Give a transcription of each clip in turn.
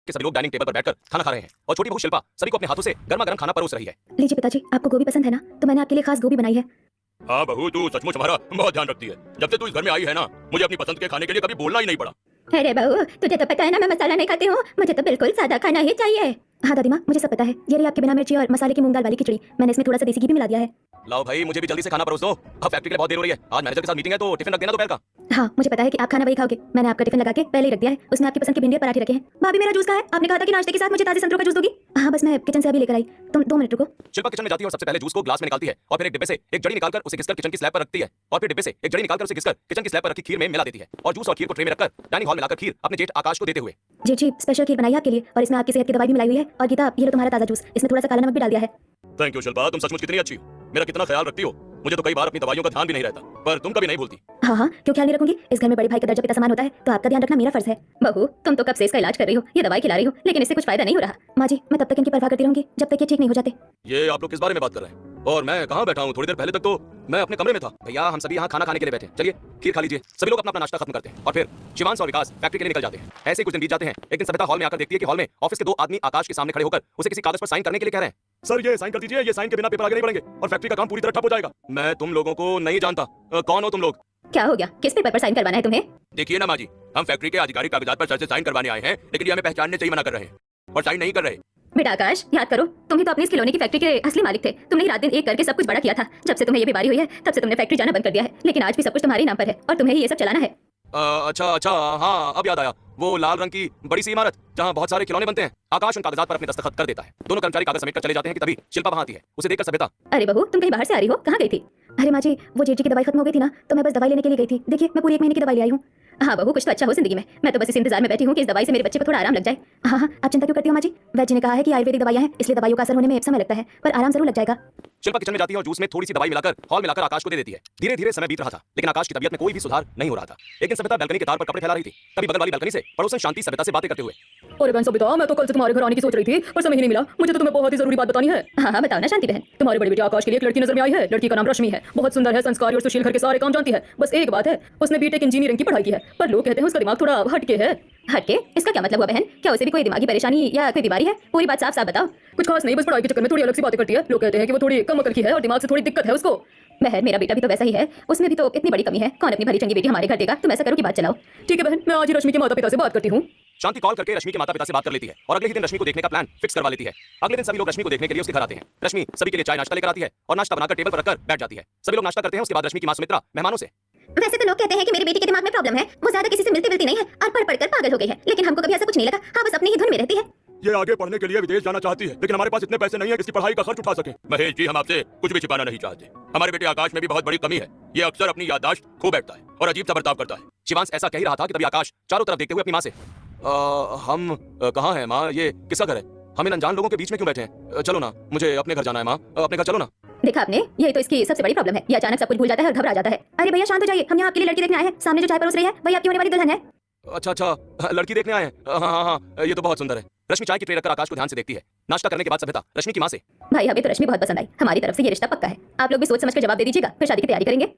कि सभी लोग डाइनिंग टेबल पर बैठकर खाना खा रहे हैं और छोटी बहू शिल्पा सभी को अपने हाथों से गर्मा गर्म खाना परोस रही है। लीजिए पिताजी, आपको गोभी पसंद है ना, तो मैंने आपके लिए खास गोभी बनाई है। हाँ बहू, तू सचमुच हमारा बहुत ध्यान रखती है। जब से तू इस घर में आई है ना, मुझे अपनी पसंद के खाने के लिए कभी बोलना ही नहीं पड़ा। अरे बहू, तुझे तो पता है ना मैं मसाला नहीं खाती हूँ, मुझे तो बिल्कुल सादा खाना ही चाहिए। हाँ दादी माँ, मुझे सब पता है। ये रही आपके बिना मिर्ची और मसाले की मूंग दाल वाली खिचड़ी, मैंने इसमें थोड़ा सा देसी घी भी मिला दिया है। लाओ भाई, मुझे भी जल्दी से खाना परोस दो। अब फैक्ट्री के लिए बहुत देर हो रही है। आज मैनेजर के साथ मीटिंग है, तो टिफिन रख देना दोपहर का। हाँ, मुझे पता है कि आप खाना वही खाओगे। मैंने आपका टिफिन लगा के पहले ही रख दिया है। उसमें आपकी पसंद के भिंडी और पराठे रखे हैं। भाभी मेरा जूस का है, आपने कहा था कि नाश्ते के साथ मुझे ताजे संतरों का जूस दोगी। हाँ बस मैं किचन से अभी लेकर आई, तुम 2 मिनट रुको। शिल्पा किचन में जाती है और सबसे पहले जूस को ग्लास में निकालती है और फिर एक डिब्बे से एक जड़ी निकालकर उसे घिसकर किचन की स्लैब पर रखती है और फिर डिब्बे से एक जड़ी निकालकर उसे घिसकर किचन की स्लैब पर रखी खीर में मिला देती है और जूस और खीर को ट्रे में रखकर डाइनिंग हॉल में लाकर खीर अपने जेठ आकाश को देते हुए। जी स्पेशल खीर बनाई है आपके लिए और इसमें आपकी सेहत की दवाई भी मिलाई हुई है। और गीता, ये लो तुम्हारा ताजा जूस, इसमें थोड़ा सा काला नमक भी डाल दिया है। थैंक यू शिल्पा, तुम सचमुच कितनी अच्छी हो। मेरा कितना ख्याल रखती हो। मुझे तो कई बार अपनी दवाइयों का ध्यान भी नहीं रहता, पर तुम कभी नहीं भूलती। हाँ, क्यों ख्याल नहीं रखूंगी। इस घर में बड़े भाई का दर्जा पिता समान होता है, तो आपका ध्यान रखना मेरा फर्ज है। बहू, तुम तो कब से इसका इलाज कर रही हो, ये दवाई खिला रही हो, लेकिन इससे कुछ फायदा नहीं हो रहा। माँ जी, मैं तब तक इनकी परवाह करती रहूंगी जब तक ये ठीक नहीं हो जाते। ये आप लोग किस बारे में बात कर रहे हैं? और मैं कहाँ बैठा हूँ? थोड़ी देर पहले तक तो मैं अपने कमरे में था। भैया, हम सभी यहाँ खाना खाने के लिए बैठे। चलिए खीर खा लीजिए। सभी लोग अपना अपना नाश्ता खत्म करते हैं और फिर शिवांश और विकास फैक्ट्री के लिए निकल जाते हैं। ऐसे कुछ दिन बीत जाते हैं। एक दिन सविता हॉल में आकर देखती है कि हॉल में ऑफिस के 2 आदमी आकाश के सामने खड़े होकर उसे किसी कागज पर साइन करने के लिए कह रहे हैं। सर ये साइन कर दीजिए, ये साइन के बिना पेपर आगे नहीं बढ़ेंगे और फैक्ट्री का काम पूरी तरह ठप हो जाएगा। मैं तुम लोगों को नहीं जानता। कौन हो तुम लोग? क्या हो गया, किस पेपर पर साइन करवाना है तुम्हें? देखिए ना माँ जी, हम फैक्ट्री के आधिकारिक कागजात पर सर से साइन करवाने आए हैं, लेकिन ये हमें पहचानने से ही मना कर रहे हैं और साइन नहीं कर रहे। बेटा आकाश, याद करो, तुम ही तो अपनी इस खिलौने की फैक्ट्री के असली मालिक थे। तुमने ही रात दिन एक करके सब कुछ बड़ा किया था। जब से तुम्हें ये बीमारी हुई है, तब से तुमने फैक्ट्री जाना बंद कर दिया है। लेकिन आज भी सब कुछ तुम्हारे नाम पर है और तुम्हें ही ये सब चलाना है। अच्छा, हाँ अब याद आया। वो लाल रंग की बड़ी सी इमारत जहाँ बहुत सारे खिलौने बनते हैं। आकाश उन कागजात पर अपने दस्तखत कर देता है। दोनों कर्मचारी कागज समेट कर चले जाते हैं कि तभी शिल्पा वहाँ आती है। उसे देखकर सविता, अरे बहू, तुम कहीं बाहर से आ रही हो, कहाँ गई थी? अरे माँ जी, वो जेठी की दवाई खत्म हो गई थी ना, तो मैं बस दवाई लेने के लिए गई थी। देखिए, मैं पूरी 1 महीने की दवाई ले आई हूँ। हाँ बहू, कुछ तो अच्छा हो जिंदगी में। मैं तो बस इस इंतजार में बैठी हूँ कि इस दवाई से मेरे बच्चे को थोड़ा आराम लग जाए। हाँ, आप चिंता क्यों करती हो माँ जी? वैद्य ने कहा है कि आयुर्वेदिक दवाइयाँ हैं, इसलिए दवाइयों का असर होने में समय लगता है, पर आराम जरूर लग जाएगा। शिल्पा किचन में जाती है और जूस में थोड़ी सी दवाई मिलाकर हॉल में लाकर आकाश को दे देती है। धीरे धीरे समय बीत रहा था, लेकिन आकाश की तबीयत में कोई भी सुधार नहीं हो रहा था। एक दिन सविता बालकनी के तार पर कपड़े फैला रही थी। तभी बगल वाली बालकनी से पड़ोसन शांति सविता से बातें करते हुए, अरे बहन सविता, मैं तो कल से तुम्हारे घर आने की सोच रही थी, पर समय ही नहीं मिला। मुझे तो तुम्हें बहुत ही जरूरी बात बतानी है। हाँ बताओ ना शांति बहन। तुम्हारे बड़े बेटे आकाश के लिए एक लड़की नजर में आई है। लड़की का नाम रश्मि है। बहुत सुंदर है, संस्कारी और सुशील, घर के सारे काम जानती है। बस एक बात है, उसने बीटेक इंजीनियरिंग की पढ़ाई की है, पर लोग कहते हैं उसका दिमाग थोड़ा हटके है। हटके? इसका क्या मतलब हुआ बहन? क्या उसे भी कोई दिमागी परेशानी या कोई बीमारी है? पूरी बात साफ साफ बताओ। कुछ खास नहीं, बस पढ़ाई के चक्कर में थोड़ी अलग सी बातें करती है। लोग कहते हैं कि वो थोड़ी कम अकल की है और दिमाग से थोड़ी दिक्कत है उसको। बहन, मेरा बेटा भी तो वैसा ही है, उसमें भी तो इतनी बड़ी कमी है। कौन अपनी भली चंगी बेटी हमारे घर देगा? तुम ऐसा करो कि बात चलाओ। ठीक है बहन, मैं आज ही रश्मि के माता पिता से बात करती हूँ। शांति कॉल करके रश्मि के माता पिता से बात कर लेती है और अगले ही दिन रश्मि को देखने का प्लान फिक्स करवा लेती है। अगले दिन सभी लोग रश्मि को देखने के लिए उसके घर आते हैं। रश्मि सभी के लिए चाय नाश्ता लेकर आती है और नाश्ता बनाकर टेबल पर रखकर बैठ जाती है। सभी लोग नाश्ता करते हैं। उसके बाद रश्मि की मां सुमित्रा मेहमानों से, वैसे तो लोग कहते हैं कि मेरी बेटी के दिमाग में प्रॉब्लम है, वो ज्यादा किसी से मिलती नहीं है और पढ़ पागल हो गई है, लेकिन हमको कभी ऐसा कुछ नहीं लगा। हाँ, बस अपनी ही धुन में रहती है। ये आगे पढ़ने के लिए विदेश जाना चाहती है, लेकिन हमारे पास इतने पैसे नहीं है कि इसकी पढ़ाई का खर्च उठा सके। महेश जी, हम आपसे कुछ भी छिपाना नहीं चाहते। हमारे बेटे आकाश में भी बहुत बड़ी कमी है। ये अक्सर अपनी याददाश्त खो बैठता है और अजीब सा बर्ताव करता है। शिवांश ऐसा कह ही रहा था कि तभी आकाश चारों तरफ देखते हुए अपनी माँ से, हम कहाँ हैं माँ? ये किसका घर है? हम इन अनजान लोगों के बीच में क्यों बैठे हैं? चलो ना, मुझे अपने घर जाना है माँ, अपने घर चलो ना। देखा आपने, यही तो इसकी सबसे बड़ी प्रॉब्लम है। ये अचानक सब कुछ भूल जाता है और घबरा जाता है। अरे भैया शांत हो जाइए, हम यहाँ आपके लिए लड़की देखने आए हैं। सामने जो चाय परोस रही है वही आपकी होने वाली दुल्हन है। अच्छा, लड़की देखने आए हैं। हाँ, ये तो बहुत सुंदर है। रश्मि चाय की ट्रे रखकर आकाश को ध्यान से देखती है। नाश्ता करने के बाद सविता रश्मि की माँ से, भाई हमें तो रश्मि बहुत पसंद आई, हमारी तरफ से ये रिश्ता पक्का है। आप लोग भी सोच समझ कर जवाब दे दीजिएगा, फिर शादी की तैयारी करेंगे।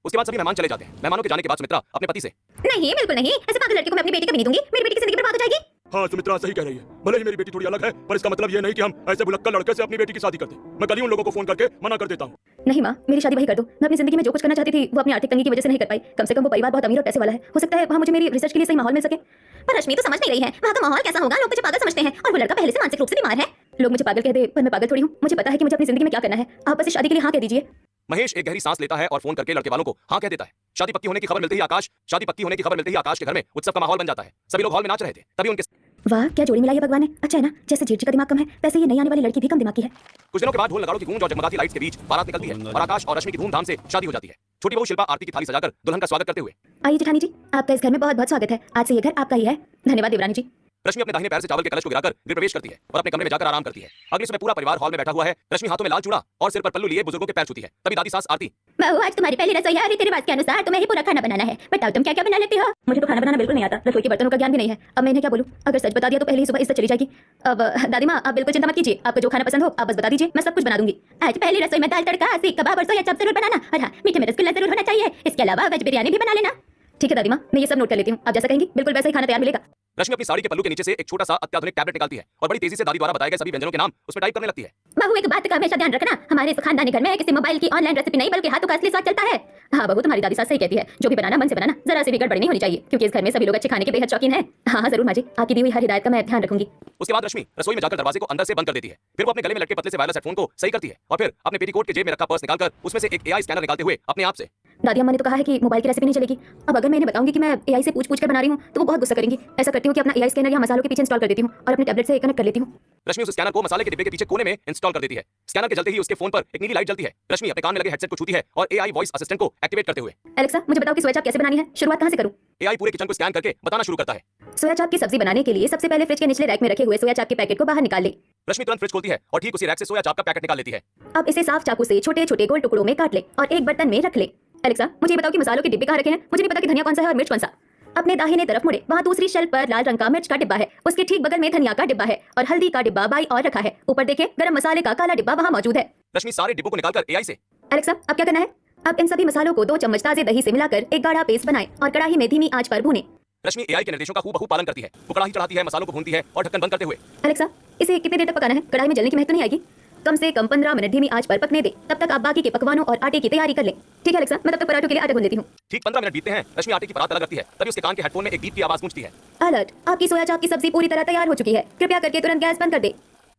उसके बाद सभी मेहमान चले जाते हैं। मेहमानों के जाने के बाद सुमित्रा अपने पति से, नहीं बिल्कुल नहीं, ऐसे पागल लड़की को मैं अपनी बेटी कभी नहीं दूंगी। मेरी बेटी की जिंदगी बर्बाद हो जाएगी। हाँ, सुमित्रा सही कह रही है। भले ही मेरी बेटी थोड़ी अलग है, पर इसका मतलब ये नहीं कि हम ऐसे भुलक्कड़ लड़के से अपनी बेटी की शादी करते। मैं कल ही उन लोगों को फोन करके मना कर देता हूँ। नहीं माँ, मेरी शादी वही कर दो। मैं अपनी जिंदगी में जो कुछ करना चाहती थी वो अपनी आर्थिक तंगी की वजह से नहीं कर पाई। कम से कम वो परिवार बहुत अमीर और पैसे वाला है, हो सकता है वहाँ मुझे मेरी रिसर्च के लिए सही माहौल मिल सके। पर रश्मि तो समझ नहीं रही है, वहाँ का माहौल कैसा होगा? लोग मुझे पागल समझते हैं और वो लड़का पहले से मानसिक रूप से बीमार है। लोग मुझे पागल कह दे, पर मैं पागल थोड़ी हूँ। मुझे पता है कि मुझे अपनी जिंदगी में क्या करना है। आप बस इस शादी के लिए हाँ कह दीजिए। महेश एक गहरी सांस लेता है और फोन करके लड़के वालों को हाँ कह देता है। शादी पक्की होने की खबर मिलते ही आकाश के घर में उत्सव का माहौल बन जाता है। सभी लोग हॉल में नाच रहे थे। तभी उनके, वाह क्या जोड़ी मिलाई है भगवान ने। अच्छा है ना, जैसे जेठी का दिमाग कम है, वैसे ये नई आने वाली लड़की भी कम दिमाग की है। कुछ दिनों के बाद ढोल नगाड़ों की गूंज और जगमगाती लाइट्स के बीच बारात निकलती है और आकाश और रश्मि की धूमधाम से शादी हो जाती है। छोटी बहू शिल्पा आरती की थाली सजाकर दुल्हन का स्वागत करते हुए, आइए जेठानी जी, आपका इस घर में बहुत बहुत स्वागत है। आज से ये घर आपका ही है। धन्यवाद देवरानी जी। रश्मि अपने दाहिने पैर से चावल के कलश को गिराकर गृह प्रवेश करती है और अपने कमरे में जाकर आराम करती है। अगले सुबह पूरा परिवार हॉल में बैठा हुआ है। रश्मि हाथों में लाल चूड़ा और सिर पर पल्लू लिए बुजुर्गों के पैर छूती है। तभी दादी सास आरती, बहू आज तुम्हारी पहली रसोई है और रीति रिवाज के अनुसार तुम्हें ही पूरा खाना बनाना है। बताओ तुम क्या क्या बना लेती हो? मुझे तो खाना बनाना बिल्कुल नहीं आता, रसोई के बर्तनों का ज्ञान भी नहीं है। अब मैं इन्हें क्या बोलूं? अगर सच बता दिया तो पहले ही सुबह इज्जत चली जाएगी। अब दादी माँ, आप बिल्कुल चिंता मत कीजिए। आपको जो खाना पसंद हो आप बस बता दीजिए, मैं सब कुछ बना दूंगी। आज पहली रसोई में दाल तड़का, सीख कबाब और सोया चाप जरूर बनाना और हाँ, मीठे में रसगुल्ला जरूर होना चाहिए। इसके अलावा वेज बिरयानी भी बना लेना। ठीक है दादी माँ, मैं ये सब नोट कर लेती हूँ। आप जैसा कहेंगी बिल्कुल वैसा ही खाना तैयार मिलेगा। रश्मि अपनी साड़ी के पल्लू के नीचे से एक छोटा सा अत्याधुनिक टैबलेट निकालती है और बड़ी तेजी से दादी द्वारा बताए गए सभी व्यंजनों के नाम उसमें टाइप करने लगती है। बहू एक बात का हमेशा ध्यान रखना, हमारे इस खानदानी घर में किसी मोबाइल की ऑनलाइन रेसिपी नहीं बल्कि हाथों का असली स्वाद चलता है। हाँ बहू, तुम्हारी दादी सास सही कहती है, जो भी बनाना मन से बनाना, जरा सी भी गड़बड़ी नहीं होनी चाहिए, क्योंकि इस घर में सभी लोग अच्छे खाने के बेहद शौकीन हैं। हाँ जरूर माँ जी, आपकी दी हुई हर हिदायत का मैं ध्यान रखूंगी। उसके बाद रश्मि रसोई में जाकर दरवाजे को अंदर से बंद कर देती है। फिर वो अपने गले में लटके पतले से वायरलेस हेडफोन को सही करती है और फिर अपने पेटीकोट के जेब में रखा पर्स निकालकर उसमें से एक एआई स्कैनर निकालते हुए अपने आप से। दादी अम्मा ने तो कहा है कि मोबाइल की रेसिपी नहीं चलेगी। अब अगर मैं इन्हें बताऊंगी कि मैं एआई से पूछ कर बना रही हूँ तो वो बहुत गुस्सा करेंगी। ऐसा करती हूँ कि अपना एआई स्कैनर या मसालों के पीछे इंस्टॉल कर देती हूँ और अपने टैबलेट से कनेक्ट कर लेती हूँ। रश्मि उस स्कैनर को मसाले के डिब्बे के पीछे कोने में इंस्टॉल कर देती है। स्कैनर के जलते ही उसके फोन पर एक नीली लाइट जलती है। रश्मि अपने कान में लगे हेडसेट को छूती है और एआई वॉइस असिस्टेंट को एक्टिवेट करते हुए, एलेक्सा मुझे बताओ कि सोया चाप कैसे बनानी है, शुरुआत कहाँ से करूँ? एआई पूरे किचन को स्कैन करके बताना शुरू करता है। सोया चाप की सब्जी बनाने के लिए सबसे पहले फ्रिज के निचले रैक में रखे हुए सोया चाप के पैकेट को बाहर निकाल ले। रश्मि तुरंत फ्रिज खोलती है और ठीक उसी रैक से सोया चाप का पैकेट निकाल लेती है। अब इसे साफ चाकू से छोटे छोटे गोल टुकड़ों में काट ले और एक बर्तन में रख ले। एलेक्सा मुझे ये बताओ कि मसालों के डिब्बे कहाँ रखे हैं? मुझे नहीं पता कि धनिया कौन सा है और मिर्च कौन सा। अपने दाहिने तरफ मुड़े, वहाँ दूसरी शेल्फ पर लाल रंग का मिर्च का डिब्बा है, उसके ठीक बगल में धनिया का डिब्बा है और हल्दी का डिब्बा बाई और रखा है। ऊपर देखे, गरम मसाले का काला डिब्बा वहाँ मौजूद है। रश्मि सारे डिब्बों को निकालकर एआई से, एलेक्सा अब क्या करना है? अब इन सभी मसालों को 2 चम्मच ताजे दही से मिलाकर एक गाढ़ा पेस्ट बनाएं और कढ़ाई में धीमी आंच पर भूनें। रश्मि एआई के निर्देशों का हूबहू पालन करती है। वो कढ़ाई चढ़ाती है, मसालों को भूनती है और ढक्कन बंद करते हुए, एलेक्सा इसे कितनी देर तक पकाना है? कढ़ाई में जलने की महक तो नहीं आएगी? कम से कम 15 मिनट धीमी आंच पर पकने दे, तब तक आप बाकी के पकवानों और आटे की तैयारी कर लें। ठीक है एलेक्सा, मैं तब तक पराठों के लिए आटा गूंथ लेती हूँ। ठीक 15 मिनट बीतते हैं। रश्मि आटे की परात अलग रखती है, तभी उसके कान के हेडफोन में एक बीप की आवाज गूंजती है। अलर्ट, आपकी सोया चाप की सब्जी पूरी तरह तैयार हो चुकी है, कृपया करके तुरंत गैस बंद कर दे।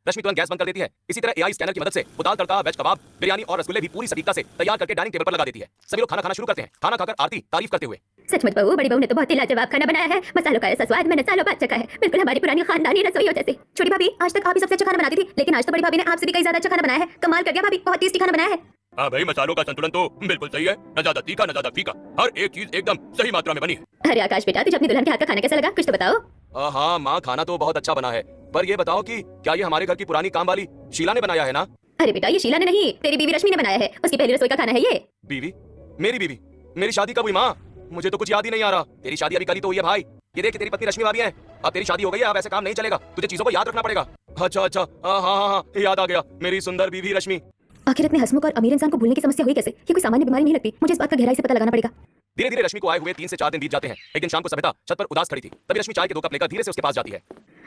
रश्मि तुरंत गैस बंद कर देती है। इसी तरह एआई स्कैनर की मदद से वो दाल तड़का, वेज कबाब, बिरयानी और रसगुल्ले भी पूरी सटीकता से तैयार करके डाइनिंग टेबल पर लगा देती है। सभी लोग खाना खाना शुरू करते हैं, खाना खाकर आरती तारीफ करते हुए। सचमुच बहू, बड़ी बहू ने तो बहुत ही लाजवाब खाना बनाया है। मसालों का ऐसा स्वाद मैंने सालों बाद चखा है, बिल्कुल हमारी पुरानी खानदानी रसोइयों जैसे। छोटी भाभी, आज तक आप ही सबसे अच्छा खाना बनाती थी, लेकिन आज तो बड़ी भाभी ने आपसे भी कई ज्यादा अच्छा खाना बनाया है। कमाल कर दिया भाभी, बहुत टेस्टी खाना बनाया है। हाँ भाई, मसालों का संतुलन तो बिल्कुल सही है, न ज्यादा तीखा न ज्यादा फीका, हर एक चीज एकदम सही मात्रा में बनी है। अरे आकाश बेटा, तुझे अपनी दुल्हन के हाथ का खाना कैसा लगा, कुछ तो बताओ। हाँ माँ, खाना तो बहुत अच्छा बना है, पर ये बताओ कि क्या ये हमारे घर की पुरानी काम वाली शीला ने बनाया है ना? अरे बेटा, ये शीला ने नहीं, तेरी बीवी रश्मि ने बनाया है, उसकी पहली रसोई का खाना है ये। बीवी? मेरी बीवी? मेरी शादी कब हुई माँ? मुझे तो कुछ याद ही नहीं आ रहा। तेरी शादी अभी कल ही तो हुई है भाई। ये देख, तेरी पत्नी रश्मि भाभी है। अब तेरी शादी हो गई है, अब ऐसे काम नहीं चलेगा, तुझे चीजों को याद रखना पड़ेगा। अच्छा अच्छा, हाँ हाँ हाँ, याद आ गया, मेरी सुंदर बीवी रश्मि। आखिर इतने हंसमुख और अमीर इंसान को भूलने की समस्या हुई कैसे? ये कोई सामान्य बीमारी नहीं लगती, मुझे इस बात का गहराई से पता लगाना पड़ेगा। धीरे धीरे रश्मि को आए हुए 3 से 4 दिन बीत जाते हैं। एक दिन शाम को सविता छत पर उदास खड़ी थी, तभी रश्मि चाय के 2 कप लेकर धीरे से उसके पास जाती है।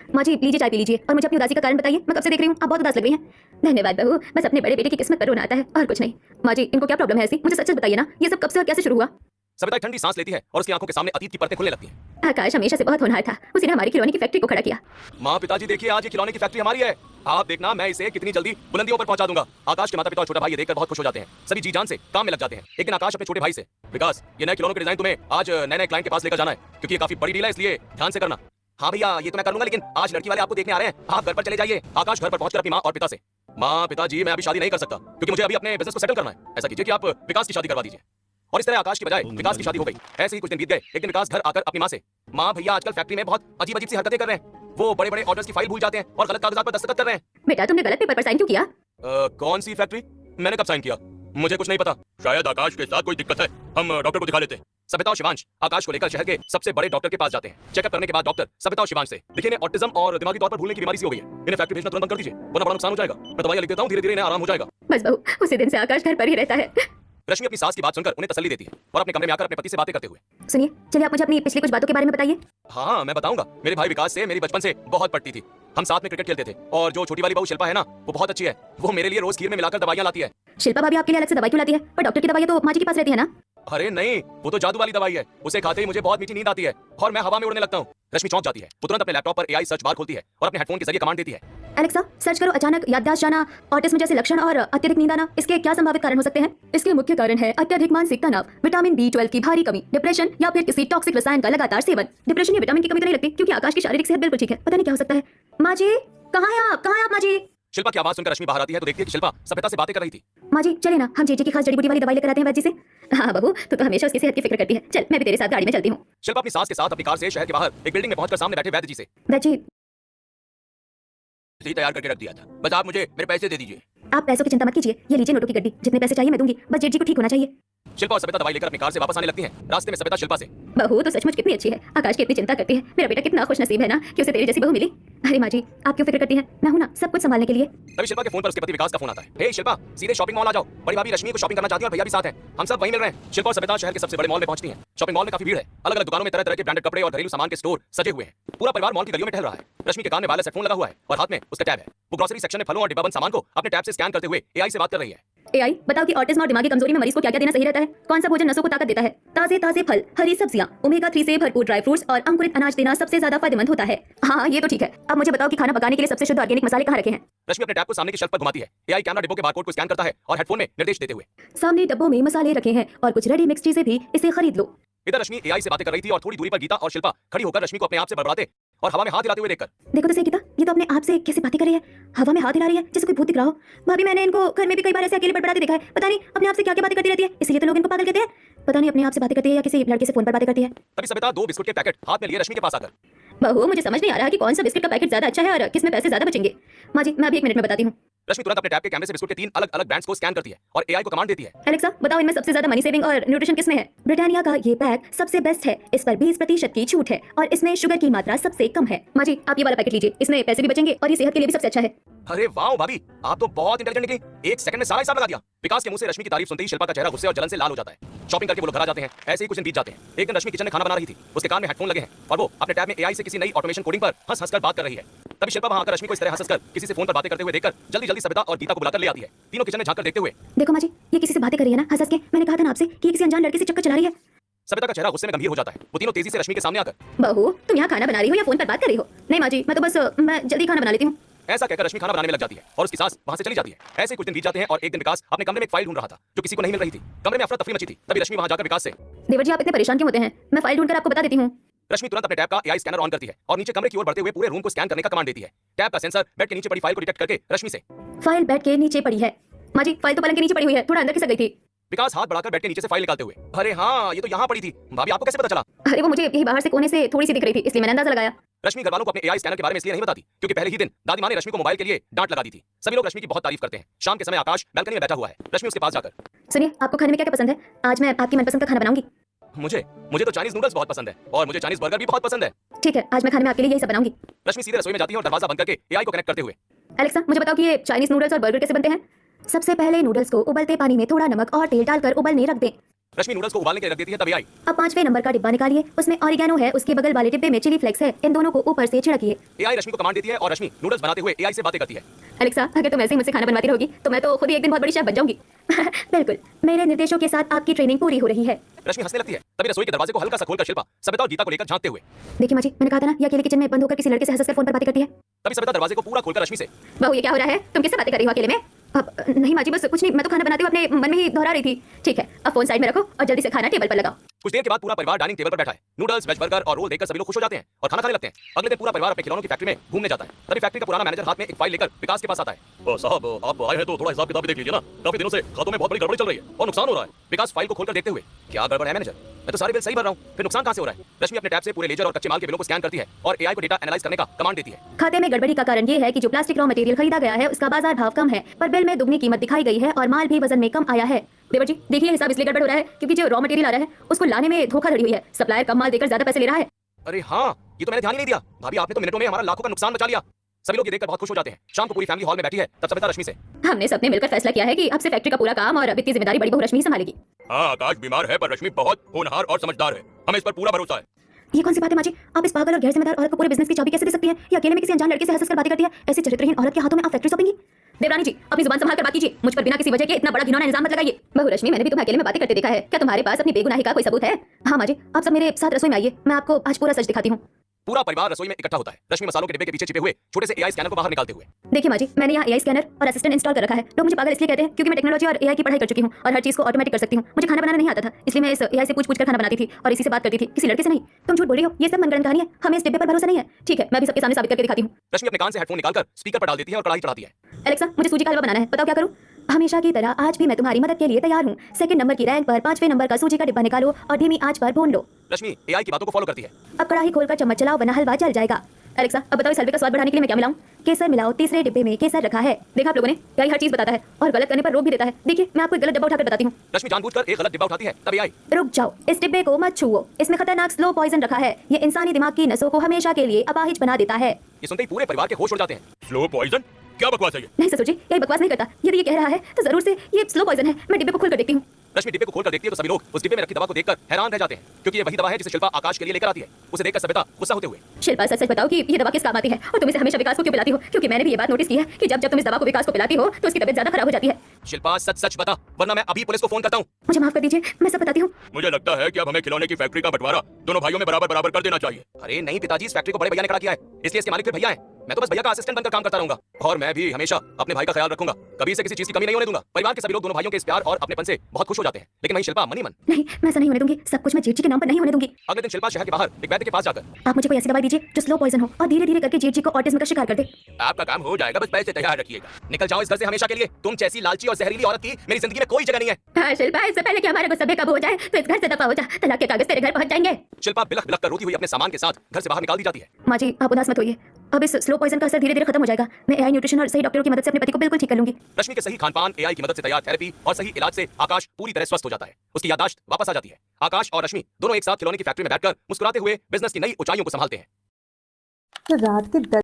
माँ जी लीजिए, चाय पी लीजिए और मुझे अपनी उदासी का कारण बताइए, मैं कब से देख रही हूँ आप बहुत उदास लग रही हैं। धन्यवाद बहू, बस अपने बड़े बेटे की किस्मत पर रोना आता है और कुछ नहीं। माँ जी इनको क्या प्रॉब्लम है ऐसी, मुझे सच सच बताइए ना, ये सब कब से और कैसे शुरू हुआ? सविता ठंडी सांस लेती है और उसकी आंखों के सामने अतीत की परतें खुलने लगती हैं। आकाश हमेशा से बहुत होनहार था, उसी ने हमारी खिलौने की फैक्ट्री को खड़ा किया। माँ पिताजी देखिए, आज ये खिलौने की फैक्ट्री हमारी है। आप देखना, मैं इसे कितनी जल्दी बुलंदियों पर पहुंचा दूंगा। आकाश के माता पिता और छोटा भाई ये देखकर बहुत खुश हो जाते हैं। सभी जी जान से काम में लग जाते हैं। एक दिन आकाश अपने छोटे भाई से, विकास ये नए खिलौनों के डिजाइन तुम्हें आज नए नए क्लाइंट के पास लेकर जाना है, क्योंकि ये काफी बड़ी डील है, इसलिए ध्यान से करना। हाँ भैया, ये तो मैं कर लूंगा, लेकिन आज लड़की वाले आपको देखने आ रहे हैं, आप घर पर चले जाइए। आकाश घर पर पहुंचकर अपनी माँ और पिता से, माँ पिताजी मैं अभी शादी नहीं कर सकता, क्योंकि मुझे अभी अपने बिजनेस को सेटल करना है। ऐसा कीजिए कि आप विकास की शादी करवा दीजिए। और इस तरह आकाश की बजाय विकास की शादी हो गई। ऐसे ही कुछ दिन बीत गए। एक दिन विकास घर आकर अपनी माँ से, माँ भैया आजकल फैक्ट्री में बहुत अजीब अजीब सी हरकतें कर रहे हैं, वो बड़े बड़े ऑर्डर्स की फाइल भूल जाते हैं और गलत कागजात पर दस्तखत कर रहे हैं। बेटा तुमने गलत पेपर पर साइन क्यों किया? कौन सी फैक्ट्री? मैंने कब साइन किया? मुझे कुछ नहीं पता। शायद आकाश के साथ कोई दिक्कत है, हम डॉक्टर को दिखा लेते हैं। सविता और शिवांश आकाश को लेकर शहर के सबसे बड़े डॉक्टर के पास जाते हैं। चेकअप करने के बाद डॉक्टर सविता और शिवांश से, देखिए इन्हें ऑटिज्म और दिमागी तौर पर भूलने की बीमारी सी हो गई है, इन्हें फैक्ट्री भेजना तुरंत बंद कर दीजिए, वरना बड़ा नुकसान हो जाएगा। मैं दवाइयां लिख देता हूँ, धीरे धीरे इन्हें आराम हो जाएगा। बस बहू, उसी दिन से आकाश घर पर ही रहता है। रश्मि अपनी सास की बात सुनकर उन्हें तसल्ली देती है और अपने कमरे में आकर अपने पति से बातें करते हुए, सुनिए चलिए आप मुझे अपनी पिछली कुछ बातों के बारे में बताइए। हाँ मैं बताऊंगा। मेरे भाई विकास से मेरी बचपन से बहुत पड़ती थी, हम साथ में क्रिकेट खेलते थे। और जो छोटी वाली बहू शिल्पा है ना, वो बहुत अच्छी है, वो मेरे लिए रोज खीर में मिलाकर दवाइयां लाती है। शिल्पा भाभी आपके लिए अलग से दवाई क्यों लाती है? पर डॉक्टर की दवाई तो माँ जी के पास रहती है ना। अरे नहीं, वो तो जादू वाली दवाई है, उसे खाते ही मुझे बहुत मीठी नींद आती है और मैं हवा में उड़ने लगता हूँ। रश्मि चौंक जाती है, वो तुरंत अपने लैपटॉप पर एआई सर्च बार खोलती है और अपने हेडफोन के जरिए कमांड देती है, एलेक्सा सर्च करो अचानक याददाश्त जाना, ऑटिज्म जैसे लक्षण और अत्यधिक नींद आना, इसके क्या संभावित कारण हो सकते हैं? इसके मुख्य कारण है अत्यधिक मानसिक तनाव, विटामिन B12 की भारी कमी, डिप्रेशन या फिर किसी टॉक्सिक रसायन का लगातार सेवन। डिप्रेशन या विटामिन की कमी तो नहीं लगती, क्योंकि आकाश की शारीरिक सेहत बिल्कुल ठीक है, पता नहीं क्या हो सकता है। माँ जी कहाँ हैं आप? कहाँ हैं आप माँ जी? शिल्पा की आवाज सुनकर रश्मि बाहर आती है तो देखती है कि शिल्पा सविता से बातें कर रही थी। माँ जी चले ना, हम जीजी की खास जड़ी बूटी वाली दवाई लेकर आते हैं वैजी से। हाँ बहू, तो हमेशा उसकी सेहत की फिक्र करती है। चल मैं भी तेरे साथ गाड़ी में चलती हूँ। शिल्पा अपनी सास के साथ अपनी कार से शहर के बाहर एक बिल्डिंग में पहुंचकर सामने बैठे वैद्य जी से, वैजी तैयार करके रख दिया था, बस आप मुझे मेरे पैसे दे दीजिए। आप पैसों की चिंता मत कीजिए, ये लीजिए नोटों की गड्डी, जितने पैसे चाहिए मैं दूंगी, बस जेठ जी को ठीक होना चाहिए। शिल्पा और सविता दवाई लेकर अपनी कार से वापस आने लगती हैं। रास्ते में सविता शिल्पा से, बहू तो सचमुच कितनी अच्छी है, आकाश की इतनी चिंता करती है। मेरा बेटा कितना खुश नसीब है ना कि उसे तेरी जैसी बहू मिली। अरे माँ जी, आप क्यों फिक्र करती हैं? मैं हूँ ना सब कुछ संभालने के लिए। तभी शिल्पा के फोन पर उसके पति विकास का फोन आता है। हे शिल्पा, सीधे शॉपिंग मॉल आ जाओ, बड़ी भाभी रश्मि को शॉपिंग करना चाहती है और भैया भी साथ हैं, हम सब वहीं मिल रहे हैं। शिल्पा और सविता शहर के सबसे बड़े मॉल में पहुंचती हैं। शॉपिंग मॉल में काफी भीड़ है। अलग अलग दुकानों में तरह तरह के ब्रांडेड कपड़े और घरेलू सामान के स्टोर सजे हुए हैं। पूरा परिवार मॉल की गलियों में टहल रहा है। रश्मि के कान में वायरलेस हेडफोन लगा हुआ है और हाथ में उसका टैब है। वो ग्रोसरी सेक्शन में फलों और डिब्बाबंद सामान को अपने टैब से स्कैन करते हुए एआई से बात कर रही है। एआई, बताओ कि ऑटिज्म और दिमागी कमजोरी में मरीज को क्या क्या देना सही रहता है? कौन सा भोजन नसों को ताकत देता है? ताजे ताजे फल, हरी सब्जियां, ओमेगा 3 से भरपूर ड्राई फ्रूट्स और अंकुरित अनाज देना सबसे ज्यादा फायदेमंद होता है। हाँ, ये तो ठीक है। अब मुझे बताओ कि खाना पकाने के लिए सबसे शुद्ध ऑर्गेनिक मसाले कहाँ रखे हैं? रश्मि अपने टैब को सामने की शेल्फ पर घुमाती है। एआई कैमरा डिब्बों के बारकोड को स्कैन करता है और हेडफोन में निर्देश देते हुए, सामने डब्बों में मसाले रखे हैं और कुछ रेडी मिक्स चीजें भी, इसे खरीद लो। इधर रश्मि एआई से बातें कर रही थी और थोड़ी दूरी पर गीता और शिल्पा खड़ी होकर रश्मि को अपने आप से बड़बड़ाते और हवा में हाथ हिलाते हुए देखकर, देखो तो सही गीता, ये तो अपने आप से कैसे बातें कर रही है, हवा में हाथ हिला रही है जैसे कोई भूत दिख रहा हो। भाभी, मैंने इनको घर में भी कई बार ऐसे अकेले बड़बड़ाते देखा है। पता नहीं अपने आप से क्या क्या बातें करती रहती है, इसलिए तो लोग इनको पागल कहते हैं। पता नहीं अपने आप से बातें करती है या किसी लड़के से फोन पर बातें करती है। तभी सविता 2 बिस्कुट के पैकेट हाथ में लिए रश्मि के पास आकर, बहू, मुझे समझ नहीं आ रहा कि कौन सा बिस्किट का पैकेट ज्यादा अच्छा है और किसमें पैसे ज्यादा बचेंगे। माँ जी, मैं अभी 1 मिनट में बताती हूँ। रश्मि तुरंत अपने टैब के कैमरे से बिस्कुट के 3 अलग अलग ब्रांड्स को स्कैन करती है और एआई को कमांड देती है। एलेक्सा, बताओ इनमें सबसे ज्यादा मनी सेविंग और न्यूट्रिशन किसमें है? ब्रिटानिया का ये पैक सबसे बेस्ट है, इस पर 20% की छूट है और इसमें शुगर की मात्रा सबसे कम है। माँ जी, आप ये वाला पैकेट लीजिए, इसमें पैसे भी बचेंगे और ये सेहत के लिए भी सबसे अच्छा है। अरे वाह भाभी, आप तो बहुत इंटेलिजेंट निकली। 1 सेकंड में सारा हिसाब लगा दिया। विकास के मुंह से रश्मि की तारीफ सुनते ही शिल्पा का चेहरा गुस्से और जलन से लाल हो जाता है। शॉपिंग करके वो लोग घर आ जाते हैं। ऐसे ही कुछ दिन बीत जाते हैं। एक दिन रश्मि किचन में खाना बना रही थी। उसके कान में हेडफोन लगे हैं और वो अपने टैब में एआई से किसी नई ऑटोमेशन कोडिंग पर हंस कर बात कर रही है। तभी शिल्पा वहां आकर रश्मि को इस तरह हंसकर किसी से फोन पर बातें करते हुए देखकर जल्दी जल्दी सविता और गीता को बुलाकर ले आती है। तीनों किचन में झांककर देखते हुए, देखो माँ जी, ये किसी से बातें कर रही है ना हंस के। मैंने कहा था ना आपसे कि ये किसी अनजान लड़के से चक्कर चला रही है। सविता का चेहरा गुस्से में गंभीर हो जाता है। वो तीनों तेजी से रश्मि के सामने आकर, बहू, तुम यहाँ खाना बना रही हो या फोन पर बात कर रही हो? नहीं माँ जी, मैं तो बस मैं जल्दी खाना बना लेती हूँ। ऐसा कहकर रश्मि खाना बनाने में लग जाती है और उसकी सास वहां से चली जाती है। ऐसे कुछ दिन बीत जाते हैं और एक दिन विकास अपने कमरे में एक फाइल ढूंढ रहा था जो किसी को नहीं मिल रही थी। कमरे में अफरा तफरी मची थी। तभी रश्मि वहां जाकर विकास से, देवर जी, आप इतने परेशान क्यों होते हैं? मैं फाइल ढूंढकर आपको बता देती हूँ। रश्मि तुरंत अपने टैब का एआई स्कैनर ऑन करती है और नीचे कमरे की ओर बढ़ते हुए पूरे रूम को स्कैन करने का कमांड देती है। टैब का सेंसर बेड के नीचे पड़ी फाइल को डिटेक्ट करके रश्मि से, फाइल बेड के नीचे पड़ी है। माँ जी, फाइल तो पलंग के नीचे पड़ी हुई है, थोड़ा अंदर खिसक गई थी। विकास हाथ बढ़ाकर बेड के नीचे से फाइल निकालते हुए, अरे हाँ, ये तो यहाँ पड़ी थी। भाभी, आपको कैसे पता चला? अरे वो मुझे यही बाहर से कोने से थोड़ी सी दिख रही थी, इसलिए मैंने अंदाजा लगाया। रश्मि घरवालों को अपने एआई स्कैनर के बारे में इसलिए नहीं बताती क्योंकि पहले ही दिन दादी माँ ने रश्मि को मोबाइल के लिए डांट लगा दी थी। सभी लोग रश्मि की बहुत तारीफ करते हैं। शाम के समय आकाश बालकनी में बैठा हुआ है। रश्मि उसके पास जाकर, सुनिए, आपको खाने में क्या क्या पसंद है? आज मैं आपकी मनपसंद का खाना बनाऊंगी। मुझे तो चाइनीज नूडल्स बहुत पसंद है और मुझे चाइनीज बर्गर भी बहुत पसंद है। ठीक है, आज मैं खाने में आपके लिए यही सब बनाऊंगी। रश्मि सीधे रसोई में जाती है और दरवाजा बंद करके एआई को कनेक्ट करते हुए, एलेक्सा, मुझे बताओ कि ये चाइनीज नूडल्स और बर्गर कैसे बनते हैं? सबसे पहले नूडल्स को उबलते पानी में थोड़ा नमक और तेल डालकर उबलने रख दें। रश्मि नूडल्स को उबालने के लिए रख देती है। तब एआई, अब 5वें नंबर का डिब्बा निकालिए, उसमें ऑरिगेनो है, उसके बगल वाले डिब्बे में चिली फ्लेक्स है, इन दोनों को ऊपर से छिड़किए। एआई रश्मि को कमांड देती है और रश्मि नूडल्स बनाते हुए एआई से बातें करती है। एलेक्सा, अगर तुम ऐसे ही मुझसे खाना बनवाती रहोगी तो मैं तो खुद ही एक दिन बहुत बड़ी शेफ बन जाऊंगी। बिल्कुल, मेरे निर्देशों के साथ आपकी ट्रेनिंग पूरी हो रही है। रश्मि हंसने लगती है। तभी रसोई के दरवाजे को हल्का सा खोलकर शिल्पा सविता और गीता को लेकर झांकते हुए, देखिए माँ जी, मैंने कहा था ना, ये अकेले किचन में बंद होकर किसी लड़के से हंसकर फोन पर बातें करती है। तभी सविता दरवाजे को पूरा खोलकर रश्मि से, बहू, ये क्या हो रहा है? तुम किससे बातें कर रही हो अकेले में? अब नहीं माँ जी, बस कुछ नहीं, मैं तो खाना बनाते हुए अपने मन में ही दोहरा रही थी। ठीक है, अब फोन साइड में रखो और जल्दी से खाना टेबल पर लगाओ। कुछ देर के बाद पूरा परिवार डाइनिंग टेबल पर बैठा है। नूडल्स, वेज बर्गर और रोल देखकर सभी लोग खुश हो जाते हैं और खाना खाने लगते हैं। अगले दिन पूरा परिवार अपने खिलौनों की फैक्ट्री में घूमने जाता है। तभी फैक्ट्री का पुराना मैनेजर हाथ में एक फाइल लेकर विकास के पास आता है। साहब, आप आए हैं तो थोड़ा हिसाब किताब भी देख लीजिए ना। काफी दिनों से खातों में बहुत बड़ी गड़बड़ी चल रही है और नुकसान हो रहा है। विकास फाइल को खोलकर देखते हुए, क्या गड़बड़ है मैनेजर? मैं तो सारे बिल सही भर रहा हूँ, फिर नुकसान कहाँ से हो रहा है? रश्मि अपने टैब से पूरे लेजर और कच्चे माल के बिलों को स्कैन करती है और एआई को डेटा एनालाइज करने का कमांड देती है। खाते में गड़बड़ी का कारण ये है कि जो प्लास्टिक रॉ मटेरियल खरीदा गया है उसका बाजार भाव कम है, पर बिल में दुगनी कीमत दिखाई गई है और माल भी वजन में कम आया है। देवर जी, देखिए, हिसाब इसलिए गड़बड़ हो रहा है क्योंकि जो रॉ मटेरियल आ रहा है उसको लाने में धोखाधड़ी हुई है। सप्लायर कम माल देकर ज्यादा पैसे ले रहा है। अरे हाँ, ये तो मैंने ध्यान ही नहीं दिया। भाभी, आपने तो मिनटों में हमारा लाखों का नुकसान बचा लिया। सभी लोग ये देखकर बहुत खुश हो जाते हैं। शाम को पूरी फैमिली हॉल में बैठी है। तब सविता रश्मि से, हमने सबने मिलकर फैसला किया है कि अब से फैक्ट्री का पूरा काम और वित्तीय जिम्मेदारी बड़ी बहू रश्मि ही संभालेगी। हाँ, आकाश बीमार है पर रश्मि बहुत होनहार और समझदार है। हमें इस पर पूरा भरोसा है। ये कौन सी बात है माँ जी? आप इस पागल और गैर जिम्मेदार औरत को पूरे बिजनेस की चाबी कैसे दे सकती हैं? ये अकेले में किसी अनजान लड़के से हंसकर बातें करती है। ऐसी चरित्रहीन औरत के हाथों में आप फैक्ट्री सौंपेंगी? देवरानी जी, अपनी जुबान संभाल कर बात कीजिए। मुझ पर बिना किसी वजह के इतना बड़ा घिनौना इल्जाम मत लगाइए। बहू रश्मि, मैंने भी तुम्हें अकेले में बातें करते देखा है। क्या तुम्हारे पास अपनी बेगुनाही का कोई सबूत है? हाँ माँ जी, आप सब मेरे साथ रसोई में आइए, मैं आपको आज पूरा सच दिखाती हूँ। पूरा परिवार रसोई में इकट्ठा होता है। रश्मि मसालों के डिब्बे के पीछे छिपे हुए छोटे से एआई स्कैनर को बाहर निकालते हुए, देखिए माँ जी, मैंने यहाँ एआई स्कैनर और असिस्टेंट इंस्टॉल कर रखा है। लोग मुझे पागल इसलिए कहते हैं क्योंकि मैं टेक्नोलॉजी और एआई की पढ़ाई कर चुकी हूँ और हर चीज को ऑटोमेटिक कर सकती हूँ। मुझे खाना बनाना नहीं आता था, इसलिए मैं इस एआई से पूछ कर खाना बनाती थी और इसी से बात करती थी, किसी लड़के से नहीं। तुम झूठ बोल रही हो, ये सब मनगढ़ंत कहानी है। हमें इस डिब्बे पर भरोसा नहीं है। ठीक है, मैं भी सबके सामने साबित करके दिखाती हूँ। रश्मि अपने कान से हेडफोन निकालकर स्पीकर पर डाल देती है और कढ़ाई चढ़ाती है। एलेक्सा, मुझे सूजी का हलवा बनाना है, बताओ क्या करूँ? हमेशा की तरह आज भी मैं तुम्हारी मदद के लिए तैयार हूँ। सेकंड नंबर की रैंक पर 5वें नंबर का सूजी का डिब्बा निकालो और धीमी आंच पर भून लो। रश्मि एआई की बातों को फॉलो करती है। अब कढ़ाई खोलकर चम्मच चलाओ वरना हलवा जल जाएगा। एलेक्सा, अब बताओ इस हलवे का स्वाद बढ़ाने के लिए मैं क्या मिलाऊं? केसर मिलाओ, तीसरे डिब्बे में केसर रखा है। देखा आप लोगों ने, क्या हर चीज बताता है और गलत करने पर रोक भी देता है। देखिए मैं आपको एक गलत डब्बा उठाकर बताती हूँ। रश्मि जानबूझकर एक गलत डिब्बा उठाती है तभी आई। रुक जाओ, इस डिब्बे को मत छुओ, इसमें खतरनाक स्लो पॉइजन रखा है। ये इंसानी दिमाग की नसों को हमेशा के लिए अपाहिज बना देता है। ये सुनते ही पूरे परिवार के होश उड़ जाते हैं। Slow poison? क्या बकवास है ये? नहीं ससुर जी, यही बकवास नहीं करता। यदि ये कह रहा है तो जरूर से ये स्लो पॉइजन है। मैं डिब्बे को खोलकर देखती हूँ। रश्मि डिब्बे को खोलकर देखती है तो सभी लोग उस डिब्बे में रखी दवा को देखकर हैरान रह जाते हैं, क्योंकि ये वही दवा है जिसे शिल्पा आकाश के लिए लेकर आती है। उसे देखकर सविता गुस्सा होते हुए, शिल्पा सच सच बताओ कि ये दवा किस काम आती है और तुम इसे हमेशा विकास को क्यों पिलाती हो? क्योंकि मैंने भी ये बात नोटिस की है कि जब जब तुम इस दवा को विकास को पिलाती हो तो उसकी तबीयत ज्यादा खराब हो जाती है। शिल्पा सच सच बता, वरना मैं अभी पुलिस को फोन करता हूँ। मुझे माफ कर दीजिए, मैं सब बताती हूँ। मुझे लगता है कि अब हमें खिलौने की फैक्ट्री का बंटवारा दोनों भाइयों में बराबर बराबर कर देना चाहिए। अरे नहीं पिताजी, इस फैक्ट्री को बड़े भैया ने खड़ा किया है, इसलिए इसके मालिक फिर भैया हैं। मैं तो बस भैया का असिस्टेंट बनकर काम करता रहूंगा और मैं भी हमेशा अपने भाई का ख्याल रखूंगा। कभी इसे किसी चीज की कमी नहीं होने दूंगा। परिवार के सभी लोग दोनों भाइयों के इस प्यार और अपनेपन से बहुत खुश हो जाते हैं, लेकिन वहीं शिल्पा मन ही मन। नहीं, मैं ऐसा नहीं होने दूंगी। सब कुछ मैं जेठ जी के नाम पर नहीं होने दूंगी। अगले दिन शिल्पा शहर के बाहर एक वैद्य के पास जाकर, आप मुझे कोई ऐसी दवाई दीजिए जो स्लो पॉइजन हो और धीरे धीरे करके जेठ जी को ऑटिज्म का शिकार कर दे। आपका काम हो जाएगा, बस पैसे तैयार रखिएगा। निकल जाओ इस घर से हमेशा के लिए। तुम जैसी लालची और जहरीली औरत की मेरी जिंदगी में कोई जगह नहीं है। हाँ शिल्पा, इससे पहले कि हमारा गुस्सा बेकाबू हो जाए तो इस घर से दफा हो जा। तलाक के कागज तेरे घर पहुंच जाएंगे। शिल्पा बिलख बिलख कर रोती हुई अपने सामान के साथ घर से बाहर निकाल दी जाती है। माँ जी आप उदास मत होइए, अब इस स्लो पॉइजन का असर धीरे धीरे खत्म हो जाएगा। मैं एआई न्यूट्रिशन और सही डॉक्टरों की मदद से अपने पति को बिल्कुल ठीक कर लूंगी। रश्मि के सही खानपान, एआई की मदद से तैयार थेरेपी और सही इलाज से आकाश पूरी तरह स्वस्थ हो जाता है। उसकी याददाश्त वापस आ जाती है। आकाश और रश्मि दोनों एक साथ खिलौने की फैक्ट्री में बैठकर मुस्कुराते हुए बिजनेस की नई ऊंचाइयों को संभालते हैं। तो रात के 10